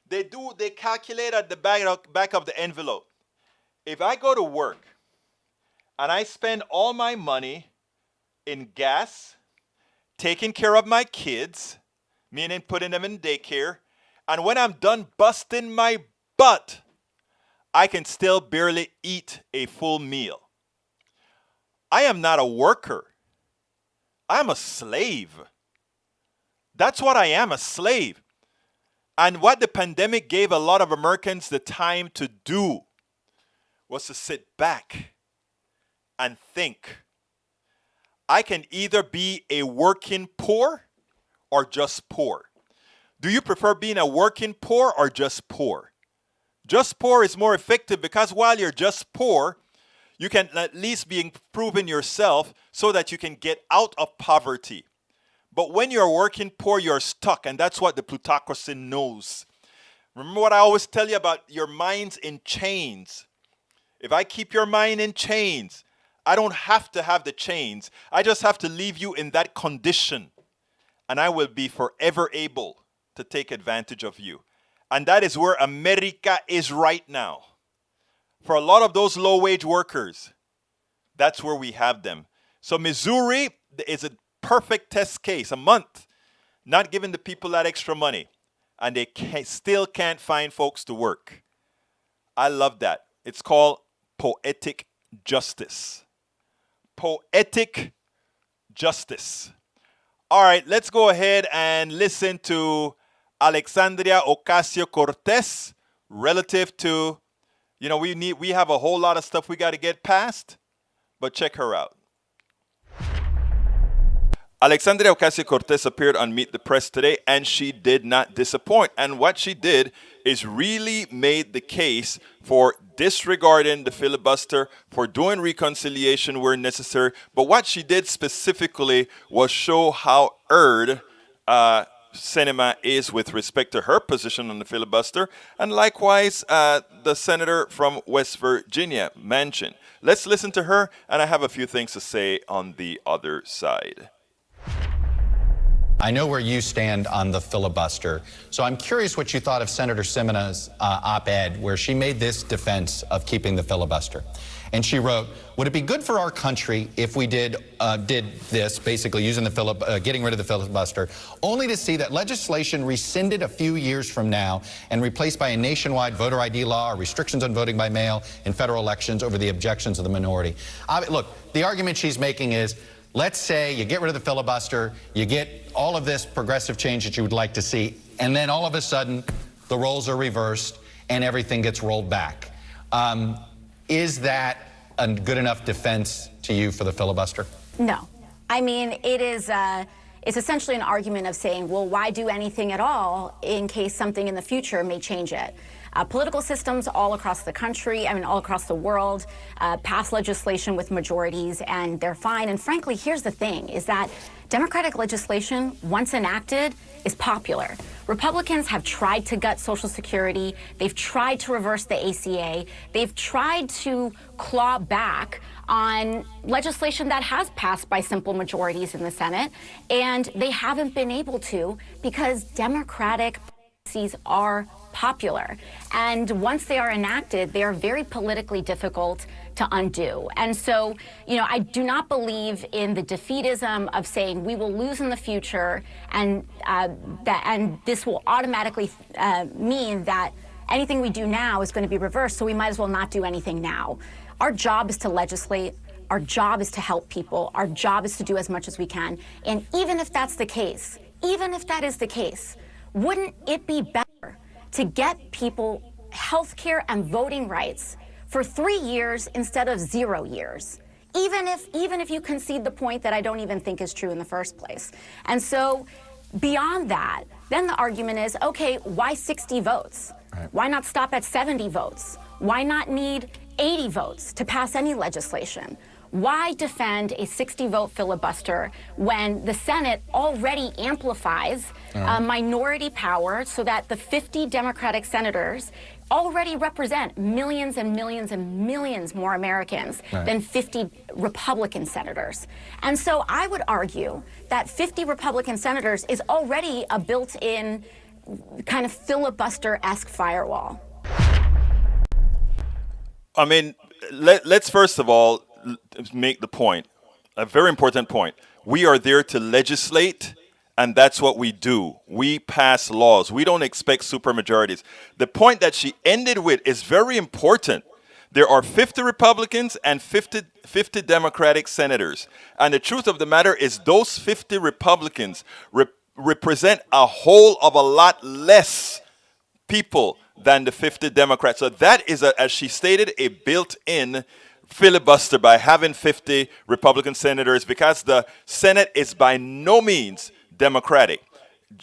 They calculate at the back of the envelope. If I go to work and I spend all my money in gas, taking care of my kids, meaning putting them in daycare, and when I'm done busting my butt, I can still barely eat a full meal. I am not a worker. I'm a slave. That's what I am, a slave. And what the pandemic gave a lot of Americans the time to do was to sit back and think. I can either be a working poor or just poor. Do you prefer being a working poor or just poor? Just poor is more effective because while you're just poor, you can at least be improving yourself so that you can get out of poverty. But when you're working poor, you're stuck, and that's what the plutocracy knows. Remember what I always tell you about your mind's in chains. If I keep your mind in chains, I don't have to have the chains. I just have to leave you in that condition. and I will be forever able to take advantage of you. And that is where America is right now. For a lot of those low-wage workers, that's where we have them. So Missouri is a perfect test case. A month, not giving the people that extra money, and they still can't find folks to work. I love that. It's called poetic justice. Poetic justice. All right, let's go ahead and listen to Alexandria Ocasio-Cortez relative to, we have a whole lot of stuff we got to get past, but check her out. Alexandria Ocasio-Cortez appeared on Meet the Press today, and she did not disappoint. And what she did is really made the case for disregarding the filibuster, for doing reconciliation where necessary. But what she did specifically was show how erred Sinema is with respect to her position on the filibuster, and likewise the senator from West Virginia, Manchin. Let's listen to her, and I have a few things to say on the other side. I know where you stand on the filibuster, so I'm curious what you thought of Senator Simena's op-ed where she made this defense of keeping the filibuster. And she wrote, would it be good for our country if we did this, basically using the getting rid of the filibuster, only to see that legislation rescinded a few years from now and replaced by a nationwide voter ID law or restrictions on voting by mail in federal elections over the objections of the minority? Look, the argument she's making is, let's say you get rid of the filibuster, you get all of this progressive change that you would like to see, and then all of a sudden the roles are reversed and everything gets rolled back. Is that a good enough defense to you for the filibuster? No. I mean, it's essentially an argument of saying, well, why do anything at all in case something in the future may change it? Political systems all across the country, all across the world, pass legislation with majorities, and they're fine. And frankly, here's the thing, is that Democratic legislation, once enacted, is popular. Republicans have tried to gut Social Security. They've tried to reverse the ACA. They've tried to claw back on legislation that has passed by simple majorities in the Senate, and they haven't been able to because Democratic policies are popular. And once they are enacted, they are very politically difficult to undo. And so, I do not believe in the defeatism of saying we will lose in the future and this will automatically mean that anything we do now is going to be reversed, so we might as well not do anything now. Our job is to legislate. Our job is to help people. Our job is to do as much as we can. And even if that's the case, even if that is the case, wouldn't it be better to get people health care and voting rights for 3 years instead of 0 years? Even if you concede the point that I don't even think is true in the first place. And so beyond that, then the argument is, okay, why 60 votes? Right. Why not stop at 70 votes? Why not need 80 votes to pass any legislation? Why defend a 60-vote filibuster when the Senate already amplifies minority power so that the 50 Democratic senators already represent millions and millions and millions more Americans than 50 Republican senators? And so I would argue that 50 Republican senators is already a built-in kind of filibuster-esque firewall. Let's first of all make the point, a very important point. We are there to legislate, and that's what we do. We pass laws. We don't expect supermajorities. The point that she ended with is very important. There are 50 Republicans and 50 Democratic senators. And the truth of the matter is those 50 Republicans represent a whole of a lot less people than the 50 Democrats. So that is, as she stated, a built-in filibuster by having 50 Republican senators, because the Senate is by no means Democratic.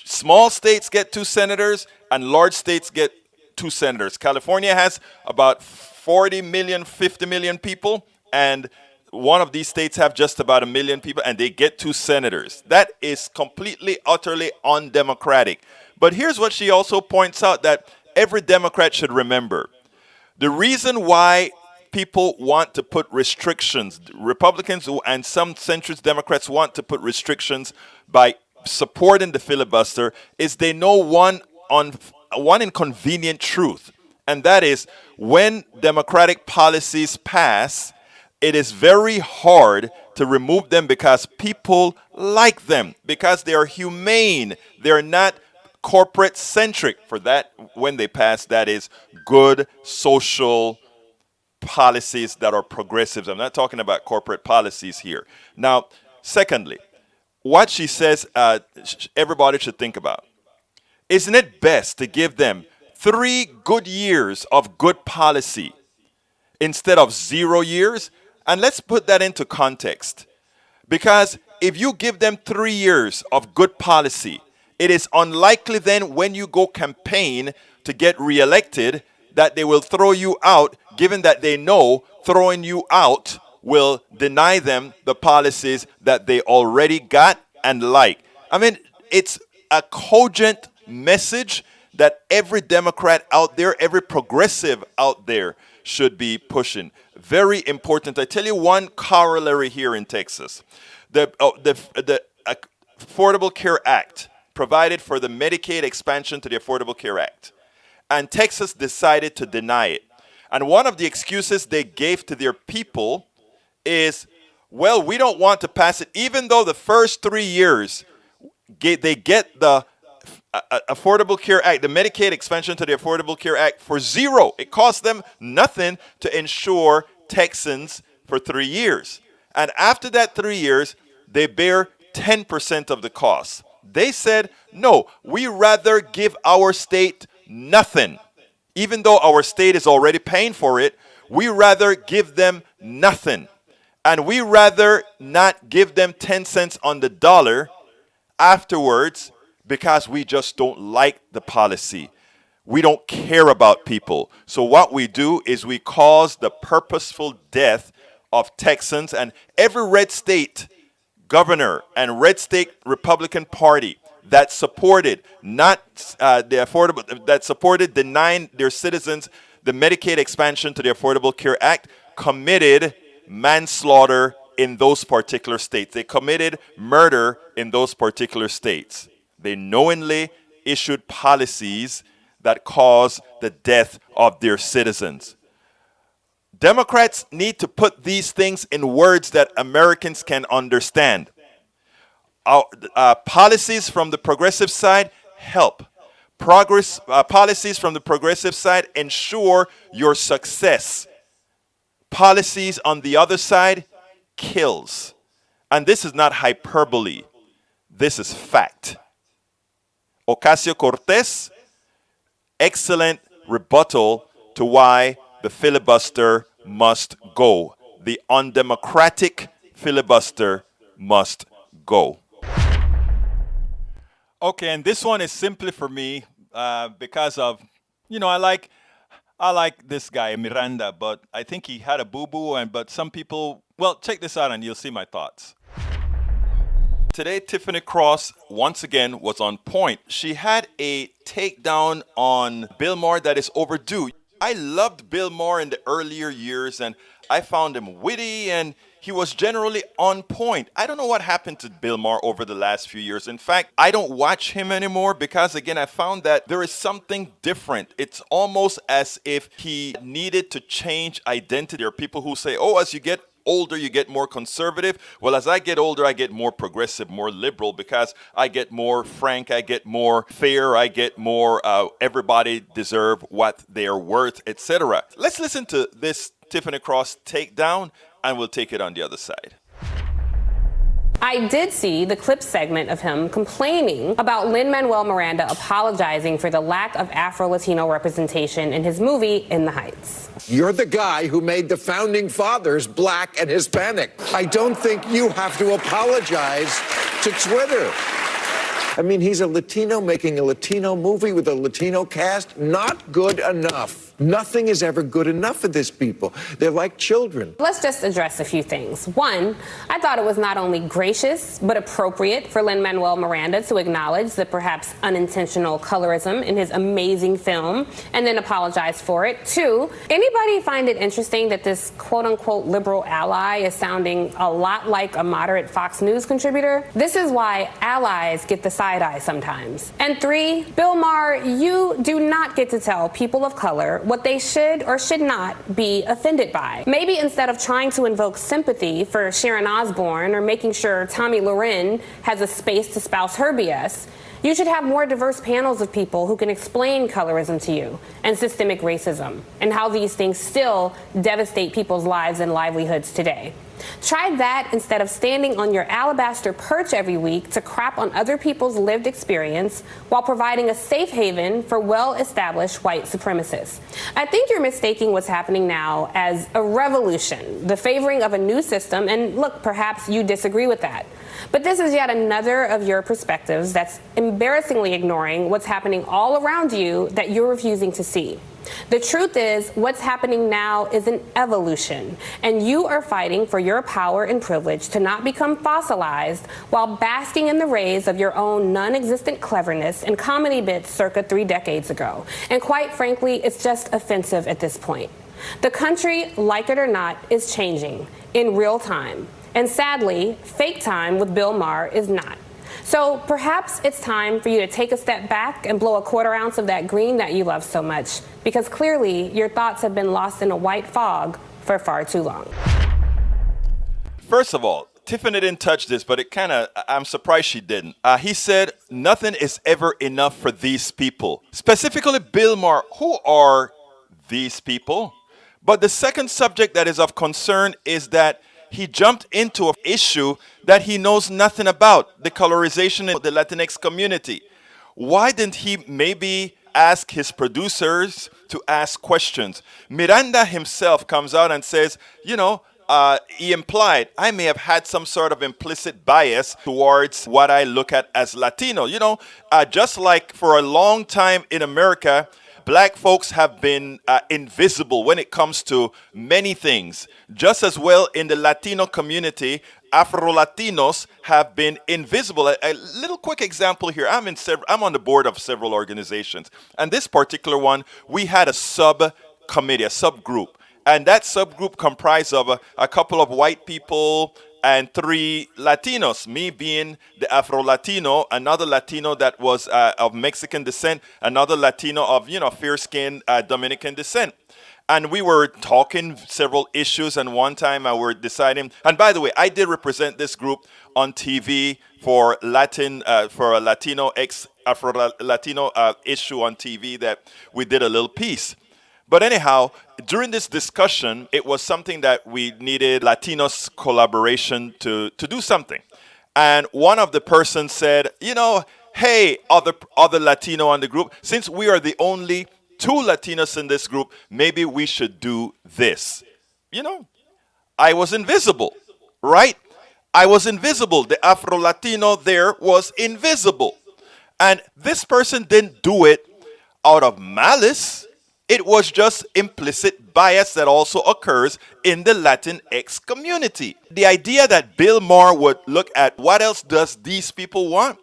Small states get 2 senators and large states get 2 senators. California has about 40 million, 50 million people, and one of these states have just about 1 million people, and they get 2 senators. That is completely, utterly undemocratic. But here's what she also points out that every Democrat should remember. The reason why people want to put restrictions, Republicans and some centrist Democrats want to put restrictions by supporting the filibuster is they know one inconvenient truth, and that is when democratic policies pass, it is very hard to remove them because people like them, because they are humane. They're not corporate centric. For that, when they pass, that is good social policies that are progressives. I'm not talking about corporate policies here. Now, secondly, what she says everybody should think about. Isn't it best to give them 3 good years of good policy instead of 0 years? And let's put that into context. Because if you give them 3 years of good policy, it is unlikely then when you go campaign to get reelected that they will throw you out, given that they know throwing you out will deny them the policies that they already got and like. I mean, it's a cogent message that every Democrat out there, every progressive out there should be pushing. Very important. I tell you one corollary here in Texas. The Affordable Care Act provided for the Medicaid expansion to the Affordable Care Act. And Texas decided to deny it. And one of the excuses they gave to their people is, well, we don't want to pass it, even though the first 3 years they get the Affordable Care Act, the Medicaid expansion to the Affordable Care Act for 0. It costs them nothing to insure Texans for 3 years. And after that 3 years, they bear 10% of the cost. They said, no, we rather give our state nothing. Even though our state is already paying for it, we rather give them nothing. And we rather not give them 10 cents on the dollar afterwards because we just don't like the policy. We don't care about people. So what we do is we cause the purposeful death of Texans, and every red state governor and red state Republican Party that supported that supported denying their citizens the Medicaid expansion to the Affordable Care Act committed manslaughter in those particular states. They committed murder in those particular states. They knowingly issued policies that caused the death of their citizens. Democrats need to put these things in words that Americans can understand. Policies from the progressive side help. Policies from the progressive side ensure your success. Policies on the other side kills. And this is not hyperbole. This is fact. Ocasio-Cortez, excellent rebuttal to why the filibuster must go. The undemocratic filibuster must go. Okay, and this one is simply for me because of, I like this guy, Miranda, but I think he had a boo-boo, but some people, well, check this out and you'll see my thoughts. Today, Tiffany Cross, once again, was on point. She had a takedown on Bill Maher that is overdue. I loved Bill Maher in the earlier years, and I found him witty, and he was generally on point. I don't know what happened to Bill Maher over the last few years. In fact, I don't watch him anymore because, again, I found that there is something different. It's almost as if he needed to change identity. There are people who say, oh, as you get older, you get more conservative. Well, as I get older, I get more progressive, more liberal, because I get more frank, I get more fair, I get more everybody deserve what they're worth, etc. Let's listen to this Tiffany Cross takedown, and we'll take it on the other side. I did see the clip segment of him complaining about Lin-Manuel Miranda apologizing for the lack of Afro-Latino representation in his movie In the Heights. You're the guy who made the founding fathers black and Hispanic. I don't think you have to apologize to Twitter. I mean, he's a Latino making a Latino movie with a Latino cast. Not good enough. Nothing is ever good enough for these people. They're like children. Let's just address a few things. One, I thought it was not only gracious, but appropriate for Lin-Manuel Miranda to acknowledge the perhaps unintentional colorism in his amazing film and then apologize for it. Two, anybody find it interesting that this quote-unquote liberal ally is sounding a lot like a moderate Fox News contributor? This is why allies get the side eye sometimes. And three, Bill Maher, you do not get to tell people of color what they should or should not be offended by. Maybe instead of trying to invoke sympathy for Sharon Osbourne or making sure Tomi Lahren has a space to spouse her BS, you should have more diverse panels of people who can explain colorism to you and systemic racism and how these things still devastate people's lives and livelihoods today. Try that instead of standing on your alabaster perch every week to crap on other people's lived experience while providing a safe haven for well-established white supremacists. I think you're mistaking what's happening now as a revolution, the favoring of a new system, and look, perhaps you disagree with that. But this is yet another of your perspectives that's embarrassingly ignoring what's happening all around you that you're refusing to see. The truth is, what's happening now is an evolution, and you are fighting for your power and privilege to not become fossilized while basking in the rays of your own non-existent cleverness and comedy bits circa 3 decades ago. And quite frankly, it's just offensive at this point. The country, like it or not, is changing in real time. And sadly, fake time with Bill Maher is not. So perhaps it's time for you to take a step back and blow a 1/4 ounce of that green that you love so much, because clearly your thoughts have been lost in a white fog for far too long. First of all, Tiffany didn't touch this, but I'm surprised she didn't. He said, nothing is ever enough for these people. Specifically, Bill Maher, who are these people? But the second subject that is of concern is that he jumped into an issue that he knows nothing about, the colorization of the Latinx community. Why didn't he maybe ask his producers to ask questions? Miranda himself comes out and says, he implied, I may have had some sort of implicit bias towards what I look at as Latino. Just like for a long time in America, Black folks have been invisible when it comes to many things. Just as well in the Latino community, Afro-Latinos have been invisible. A little quick example here. I'm on the board of several organizations. And this particular one, we had a subcommittee, a subgroup. And that subgroup comprised of a couple of white people and 3 Latinos, me being the Afro-Latino, another Latino that was of Mexican descent, another Latino of, fair-skinned Dominican descent. And we were talking several issues, and one time I were deciding, and by the way, I did represent this group on TV for a Latino Afro-Latino issue on TV that we did a little piece. But anyhow, during this discussion, it was something that we needed Latinos collaboration to do something. And one of the persons said, hey, other Latino on the group, since we are the only 2 Latinos in this group, maybe we should do this. I was invisible, right? I was invisible. The Afro-Latino there was invisible. And this person didn't do it out of malice. It was just implicit bias that also occurs in the Latinx community. The idea that Bill Maher would look at what else does these people want,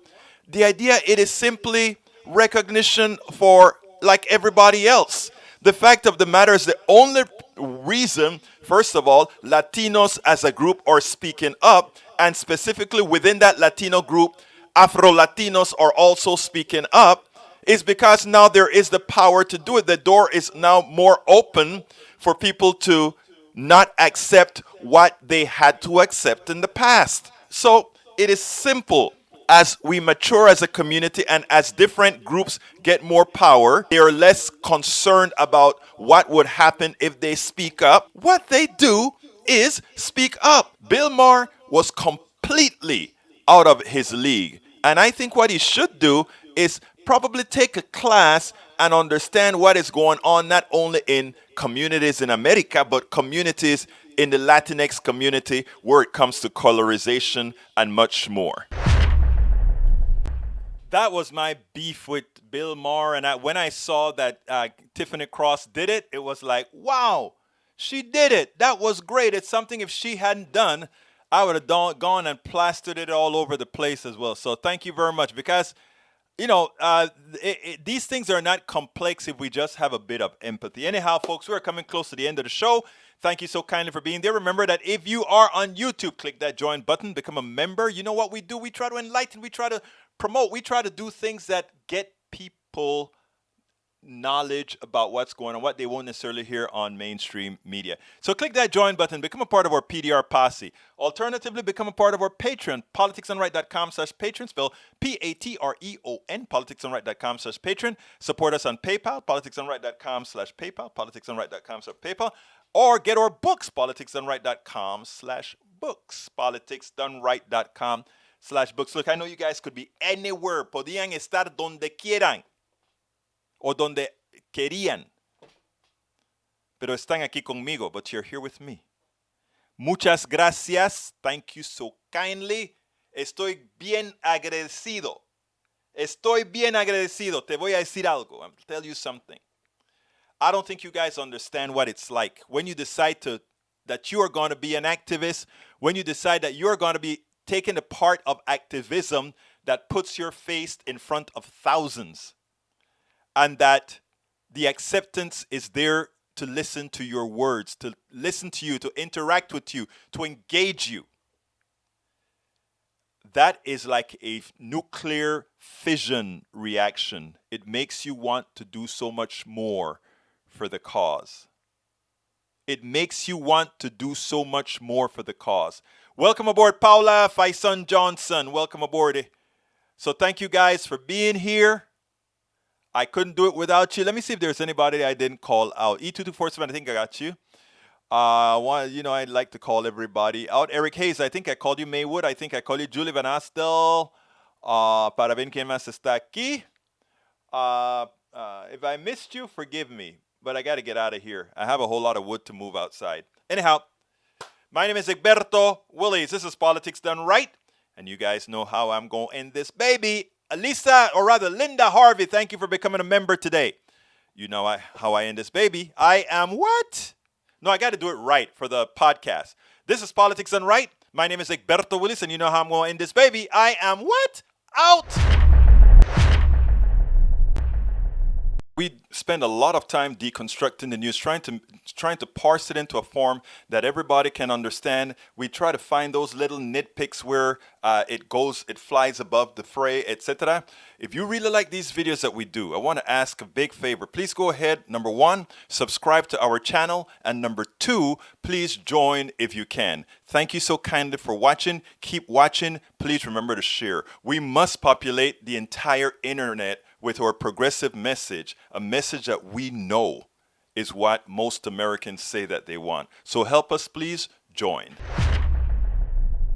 the idea it is simply recognition for like everybody else. The fact of the matter is the only reason, first of all, Latinos as a group are speaking up, and specifically within that Latino group, Afro-Latinos are also speaking up, is because now there is the power to do it. The door is now more open for people to not accept what they had to accept in the past. So it is simple. As we mature as a community and as different groups get more power, they are less concerned about what would happen if they speak up. What they do is speak up. Bill Maher was completely out of his league. And I think what he should do is probably take a class and understand what is going on not only in communities in America, but communities in the Latinx community where it comes to colorization and much more. That was my beef with Bill Maher. And when I saw that Tiffany Cross did it, it was like, wow, she did it. That was great. It's something if she hadn't done, I would have gone and plastered it all over the place as well. So thank you very much, because, you know, these things are not complex if we just have a bit of empathy. Anyhow, folks, we're coming close to the end of the show. Thank you so kindly for being there. Remember that if you are on YouTube, click that join button, become a member. You know what we do? We try to enlighten, we try to promote, we try to do things that get people knowledge about what's going on, what they won't necessarily hear on mainstream media. So click that join button, become a part of our PDR posse. Alternatively, become a part of our Patreon, politicsandright.com/patron, spell Patreon, politicsandright.com/patron. Support us on PayPal, politicsandright.com/PayPal, politicsandright.com/PayPal, or get our books, politicsandright.com/books, politicsdoneright.com/books. Look, I know you guys could be anywhere, podían estar donde quieran, o donde querían, pero están aquí conmigo, but you're here with me. Muchas gracias. Thank you so kindly. Estoy bien agradecido. Estoy bien agradecido. Te voy a decir algo. I'll tell you something. I don't think you guys understand what it's like when you decide that you are going to be an activist, when you decide that you're going to be taking a part of activism that puts your face in front of thousands, and that the acceptance is there to listen to your words, to listen to you, to interact with you, to engage you. That is like a nuclear fission reaction. It makes you want to do so much more for the cause. It makes you want to do so much more for the cause. Welcome aboard, Paula Faison Johnson. Welcome aboard. So thank you guys for being here. I couldn't do it without you. Let me see if there's anybody I didn't call out. E2247, I think I got you. I'd like to call everybody out. Eric Hayes, I think I called you. Maywood, I think I called you. Julie Van Astel. Para ver quién más está aquí. If I missed you, forgive me. But I got to get out of here. I have a whole lot of wood to move outside. Anyhow, my name is Egberto Willies. This is Politics Done Right. And you guys know how I'm going to end this baby. Lisa, or rather Linda Harvey, thank you for becoming a member today. You know how I end this baby. I am what? No, I got to do it right for the podcast. This is Politics Done Right. My name is Egberto Willies, and you know how I'm going to end this baby. I am what? Out! We spend a lot of time deconstructing the news, trying to parse it into a form that everybody can understand. We try to find those little nitpicks where it flies above the fray, etc. If you really like these videos that we do, I want to ask a big favor. Please go ahead, number one, subscribe to our channel, and number two, please join if you can. Thank you so kindly for watching. Keep watching. Please remember to share. We must populate the entire internet with our progressive message, a message that we know is what most Americans say that they want. So help us, please join.